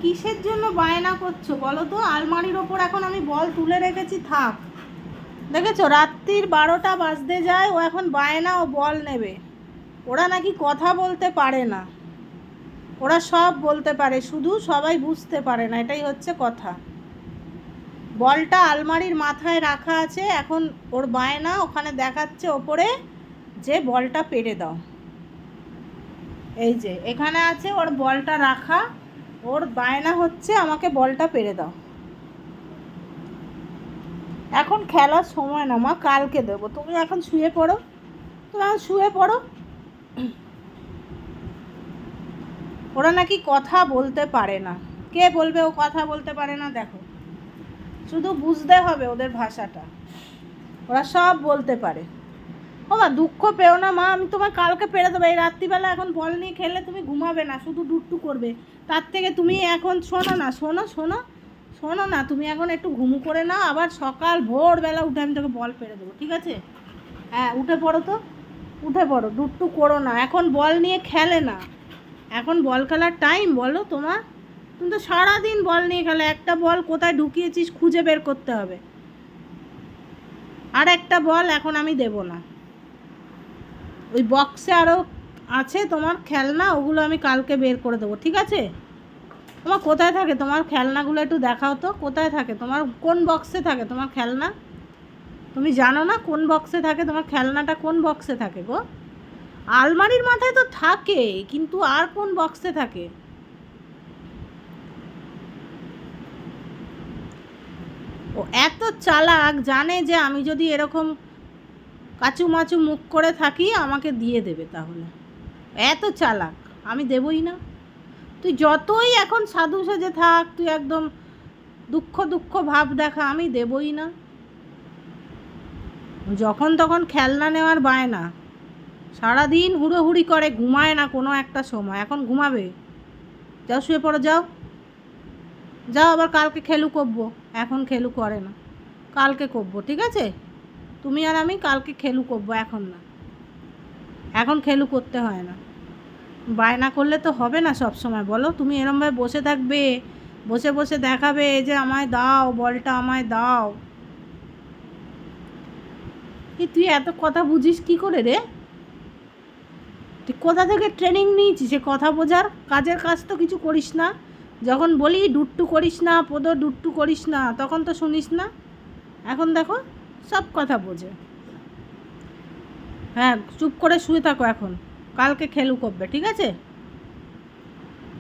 কিসের জন্য বায়না করছো বলো তো? আলমারির ওপর এখন আমি বল তুলে রেখেছি, থাক। দেখেছো, রাত্রির 12টা বাজতে যায়, ও এখন বায়না ও বল নেবে। ওরা নাকি কথা বলতে পারে না, ওরা সব বলতে পারে, শুধু সবাই বুঝতে পারে না, এটাই হচ্ছে কথা। বলটা আলমারির মাথায় রাখা আছে, এখন ওর বায়না ওখানে দেখাচ্ছে ওপরে যে বলটা পেরে দাও। এই যে এখানে আছে ওর বলটা রাখা, ওর বায়না হচ্ছে আমাকে বলটা পেরে দাও। এখন খেলার সময় না মা, কালকে দেবো, তুমি এখন শুয়ে পড়ো, তুমি এখন শুয়ে পড়ো। ওরা নাকি কথা বলতে পারে না। কে বলবে ও কথা বলতে পারে না? দেখো, শুধু বুঝতে হবে ওদের ভাষাটা, ওরা সব বলতে পারে। ও মা, দুঃখ পেও না মা, আমি তোমার কালকে পেরে দেবো। এই রাত্রিবেলা এখন বল নিয়ে খেলে তুমি ঘুমাবে না, শুধু ডুট্টু করবে। তার থেকে তুমি এখন শোনো না, শোনো শোনো শোনো না, তুমি এখন একটু ঘুমু করে নাও, আবার সকাল ভোরবেলা উঠে আমি তোকে বল পেরে দেবো, ঠিক আছে? হ্যাঁ, উঠে পড়ো তো, উঠে পড়ো, ডুট্টু করো না, এখন বল নিয়ে খেলে না। এখন বল খেলার টাইম বলো তোমার? তুমি তো সারাদিন বল নিয়ে খেলে, একটা বল কোথায় ঢুকিয়েছিস খুঁজে বের করতে হবে। আর একটা বল এখন আমি দেব না। ওই বক্সে আরও আছে তোমার খেলনা, ওগুলো আমি কালকে বের করে দেবো, ঠিক আছে? তোমার কোথায় থাকে তোমার খেলনাগুলো? একটু দেখাও তো, কোথায় থাকে তোমার? কোন বক্সে থাকে তোমার খেলনা? তুমি জানো না কোন বক্সে থাকে তোমার খেলনাটা? কোন বক্সে থাকে গো? আলমারির মাথায় তো থাকে, কিন্তু আর কোন বক্সে থাকে? ও এত চালাক, জানে যে আমি যদি এরকম কাচুমাচু মুখ করে থাকি আমাকে দিয়ে দেবে, তাহলে এত চালাক। আমি দেবই না। তুই যতই এখন সাধু সেজে থাক, তুই একদম দুঃখ দুঃখ ভাব দেখা, আমি দেবই না। যখন তখন খেলনা নেওয়ার বায়না, সারাদিন হুড়োহুড়ি করে, ঘুমায় না কোনো একটা সময়। এখন ঘুমাবে? যাও শুয়ে পড়ো, যাও যাও, আবার কালকে খেলু করবো। এখন খেলু করে না, কালকে করবো, ঠিক আছে? তুমি আর আমি কালকে খেলু করবো, এখন না, এখন খেলু করতে হয় না। বায়না করলে তো হবে না সব সময়, বলো? তুমি এরমভাবে বসে থাকবে, বসে বসে দেখাবে যে আমায় দাও বলটা, আমায় দাও। তুই এত কথা বুঝিস কি করে রে? তুই কোথা থেকে ট্রেনিং নিয়েছিস সে কথা বোঝার? কাজের কাজ তো কিছু করিস না। যখন বলি ডুট্টু করিস না পোদো, ডুট্টু করিস না, তখন তো শুনিস না। এখন দেখো সব কথা বোঝে। হ্যাঁ, চুপ করে শুয়ে থাকো এখন, কালকে খেলু করবে, ঠিক আছে?